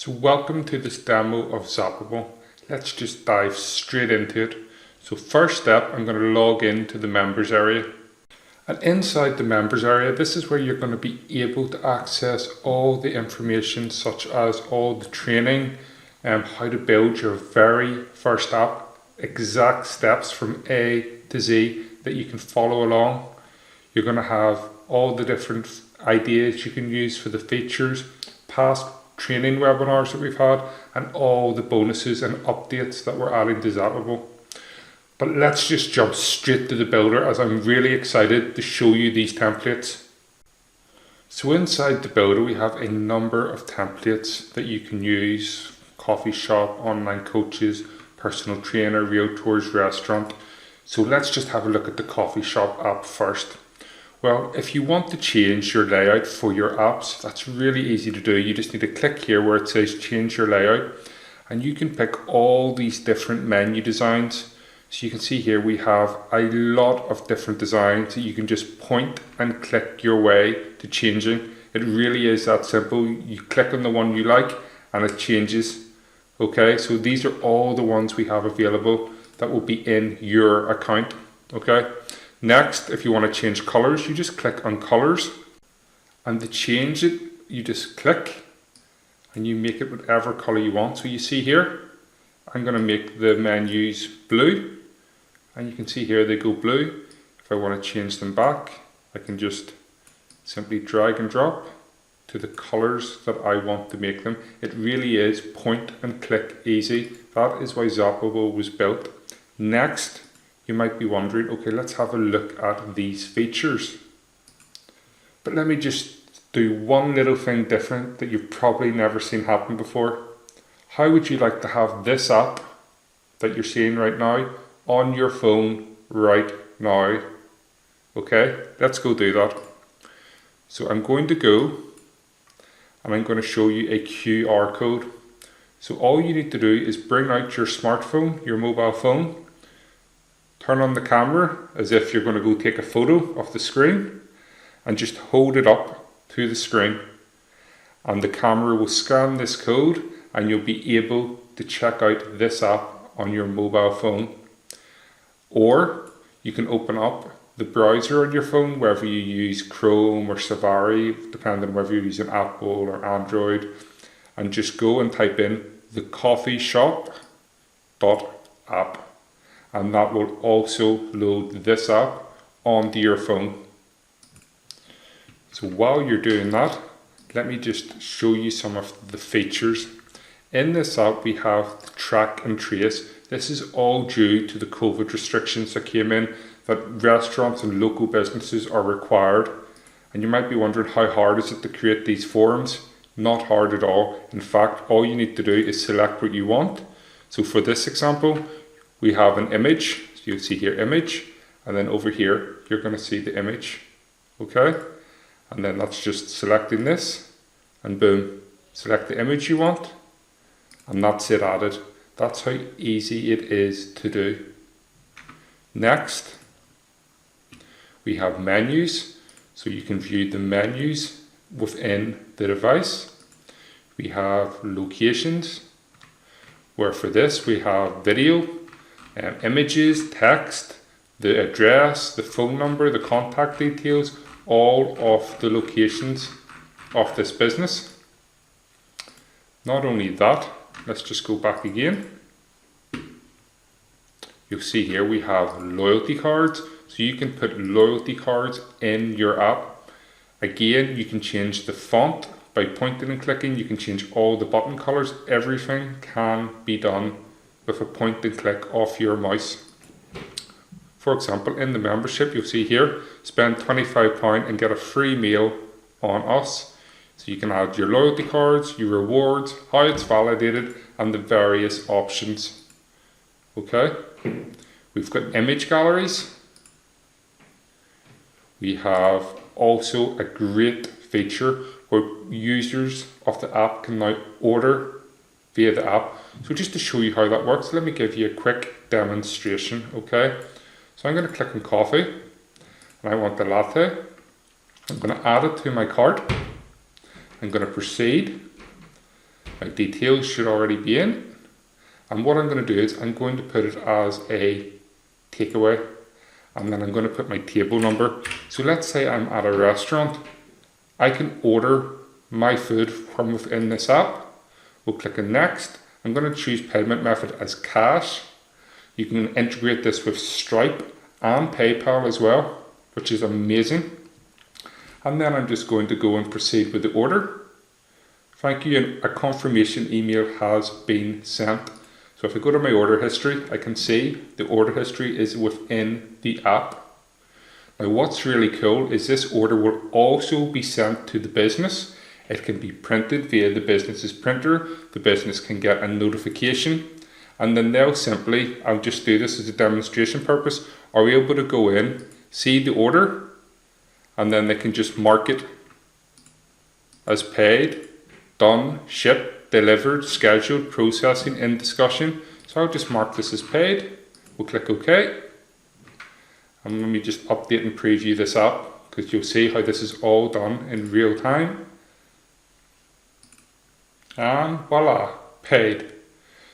So welcome to this demo of Zapable. Let's just dive straight into it. So first step, I'm going to log into the members area. And inside the members area, this is where you're going to be able to access all the information such as all the training and how to build your very first app, exact steps from A to Z that you can follow along. You're going to have all the different ideas you can use for the features, past training webinars that we've had, and all the bonuses and updates that we're adding to Zapable. But let's just jump straight to the builder, as I'm really excited to show you these templates. So inside the builder we have a number of templates that you can use: coffee shop, online coaches, personal trainer, realtors, restaurant. So let's just have a look at the coffee shop app first. Well, if you want to change your layout for your apps, that's really easy to do. You just need to click here where it says change your layout, and you can pick all these different menu designs. So you can see here we have a lot of different designs that you can just point and click your way to changing. It really is that simple. You click on the one you like and it changes. Okay, so these are all the ones we have available that will be in your account. Okay. Next, if you want to change colors, you just click on colors, and to change it, you just click and you make it whatever color you want. So you see here, I'm going to make the menus blue, and you can see here they go blue. If I want to change them back, I can just simply drag and drop to the colors that I want to make them. It really is point and click easy. That is why Zapable was built. Next, you might be wondering, okay, let's have a look at these features. But let me just do one little thing different that you've probably never seen happen before. How would you like to have this app that you're seeing right now on your phone right now? Okay, let's go do that. So I'm going to go and I'm going to show you a QR code. So all you need to do is bring out your smartphone, your mobile phone, turn on the camera as if you're going to go take a photo of the screen, and just hold it up to the screen, and the camera will scan this code and you'll be able to check out this app on your mobile phone. Or you can open up the browser on your phone, whether you use Chrome or Safari, depending on whether you're using Apple or Android, and just go and type in the coffee shop app. And that will also load this app onto your phone. So while you're doing that, let me just show you some of the features. In this app we have the track and trace. This is all due to the COVID restrictions that came in, that restaurants and local businesses are required. And you might be wondering, how hard is it to create these forms? Not hard at all. In fact, all you need to do is select what you want. So for this example, we have an image. So you'll see here image, and then over here you're going to see the image. Okay, and then that's just selecting this, and boom, select the image you want, and that's it added. That's how easy it is to do. Next, we have menus, so you can view the menus within the device. We have locations, where for this we have video, images, text, the address, the phone number, the contact details, all of the locations of this business. Not only that, let's just go back again. You'll see here we have loyalty cards, so you can put loyalty cards in your app. Again, you can change the font by pointing and clicking. You can change all the button colors. Everything can be done with a point and click off your mouse. For example, in the membership, you'll see here, spend £25 and get a free meal on us. So you can add your loyalty cards, your rewards, how it's validated, and the various options. Okay, we've got image galleries. We have also a great feature where users of the app can now order via the app. So just to show you how that works, let me give you a quick demonstration. Okay, so I'm going to click on coffee, and I want the latte. I'm going to add it to my cart. I'm going to proceed, My details should already be in. And what I'm going to do is I'm going to put it as a takeaway. And then I'm going to put my table number. So let's say I'm at a restaurant. I can order my food from within this app. We'll click on next. I'm going to choose payment method as cash. You can integrate this with Stripe and PayPal as well, which is amazing. And then I'm just going to go and proceed with the order. Thank you, and a confirmation email has been sent. So if I go to my order history, I can see the order history is within the app. Now what's really cool is this order will also be sent to the business. It can be printed via the business's printer. The business can get a notification, and then they'll simply, I'll just do this as a demonstration purpose, are able to go in, see the order, and then they can just mark it as paid, done, shipped, delivered, scheduled, processing, in discussion. So I'll just mark this as paid. We'll click OK. And let me just update and preview this app, because you'll see how this is all done in real time. And voila, paid.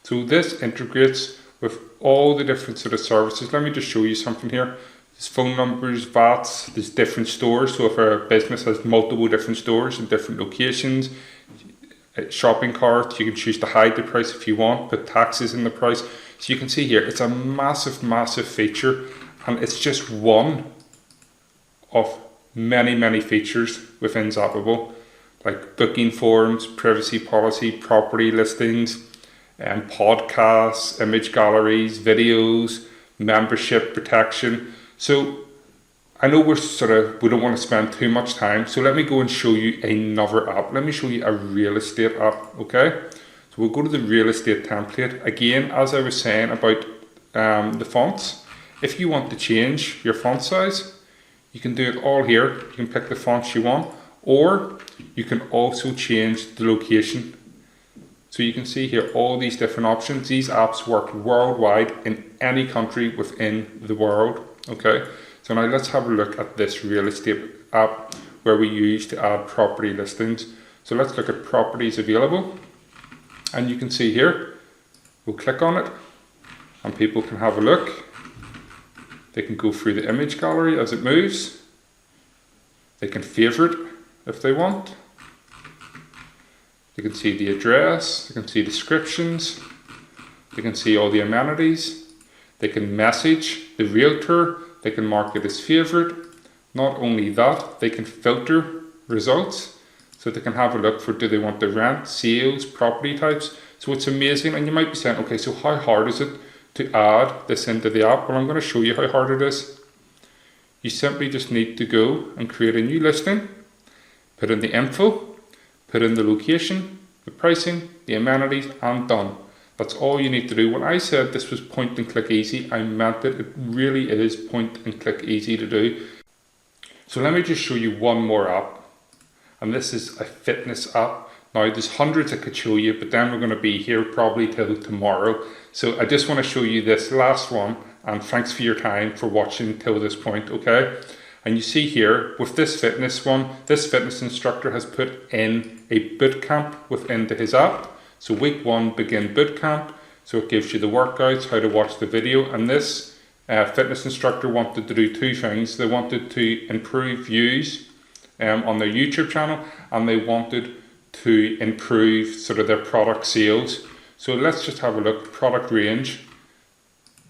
So this integrates with all the different sort of services. Let me just show you something here. There's phone numbers, VATs, there's different stores. So if a business has multiple different stores in different locations, shopping carts, you can choose to hide the price if you want, put taxes in the price. So you can see here, it's a massive, massive feature, and it's just one of many, many features within Zapable, like booking forms, privacy policy, property listings, podcasts, image galleries, videos, membership protection. So I know we don't want to spend too much time, so let me go and show you another app. Let me show you a real estate app, okay? So we'll go to the real estate template. Again, as I was saying about the fonts, if you want to change your font size, you can do it all here. You can pick the fonts you want, or you can also change the location. So you can see here all these different options. These apps work worldwide in any country within the world, okay? So now let's have a look at this real estate app where we use to add property listings. So let's look at properties available, and you can see here, we'll click on it and people can have a look. They can go through the image gallery as it moves. They can favorite if they want. They can see the address, they can see descriptions, they can see all the amenities, they can message the realtor, they can mark it as favorite. Not only that, they can filter results, so they can have a look for, do they want the rent, sales, property types. So it's amazing. And you might be saying, okay, so how hard is it to add this into the app? Well, I'm going to show you how hard it is. You simply just need to go and create a new listing, put in the info, put in the location, the pricing, the amenities, and done. That's all you need to do. When I said this was point and click easy, I meant it. It really is point and click easy to do. So let me just show you one more app. And this is a fitness app. Now there's hundreds I could show you, but then we're going to be here probably till tomorrow. So I just want to show you this last one, and thanks for your time for watching till this point, okay? And you see here with this fitness one, this fitness instructor has put in a boot camp within his app. So week 1 begin boot camp. So it gives you the workouts, how to watch the video. And this fitness instructor wanted to do two things. They wanted to improve views on their YouTube channel, and they wanted to improve sort of their product sales. So let's just have a look. Product range.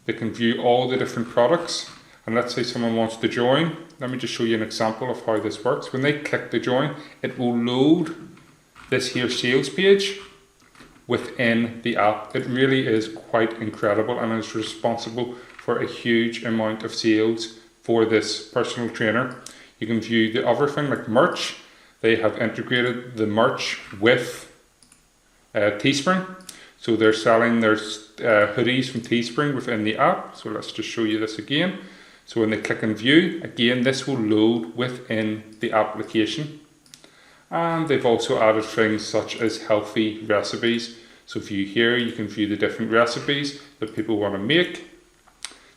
They can view all the different products. And let's say someone wants to join. Let me just show you an example of how this works. When they click to join, it will load this here sales page within the app. It really is quite incredible, and is responsible for a huge amount of sales for this personal trainer. You can view the other thing like merch. They have integrated the merch with Teespring. So they're selling their hoodies from Teespring within the app. So let's just show you this again. So when they click on view, again, this will load within the application. And they've also added things such as healthy recipes. So view here, you can view the different recipes that people want to make.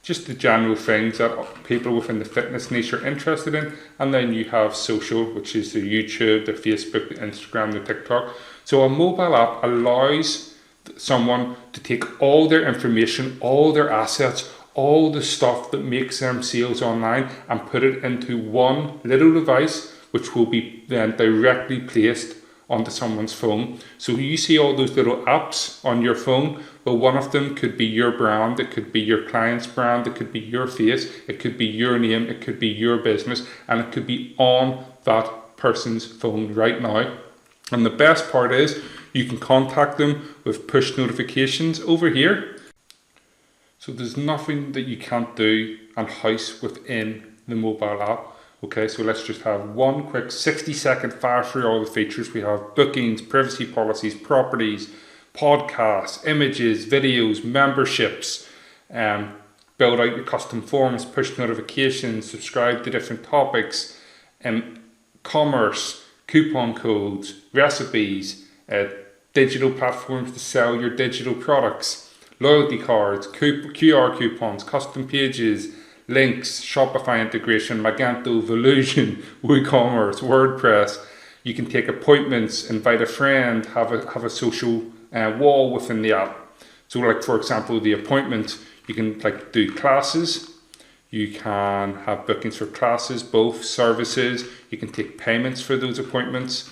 Just the general things that people within the fitness niche are interested in. And then you have social, which is their YouTube, their Facebook, their Instagram, their TikTok. So a mobile app allows someone to take all their information, all their assets, all the stuff that makes them sales online and put it into one little device, which will be then directly placed onto someone's phone. So you see all those little apps on your phone, well, one of them could be your brand, it could be your client's brand, it could be your face, it could be your name, it could be your business, and it could be on that person's phone right now. And the best part is you can contact them with push notifications over here. So there's nothing that you can't do and house within the mobile app. Okay, so let's just have one quick 60-second fire through all the features. We have bookings, privacy policies, properties, podcasts, images, videos, memberships, build out your custom forms, push notifications, subscribe to different topics, commerce, coupon codes, recipes, digital platforms to sell your digital products, loyalty cards, QR coupons, custom pages, links, Shopify integration, Magento, Volusion, WooCommerce, WordPress. You can take appointments, invite a friend, have a social wall within the app. So like for example, the appointment, you can like do classes, you can have bookings for classes, both services, you can take payments for those appointments.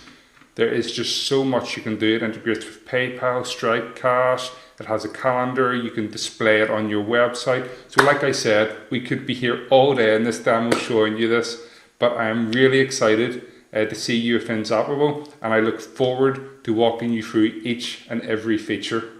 There is just so much you can do. It integrates with PayPal, Stripe, Cash. It has a calendar. You can display it on your website. So like I said, we could be here all day in this demo showing you this, but I am really excited to see you within Zapable, and I look forward to walking you through each and every feature.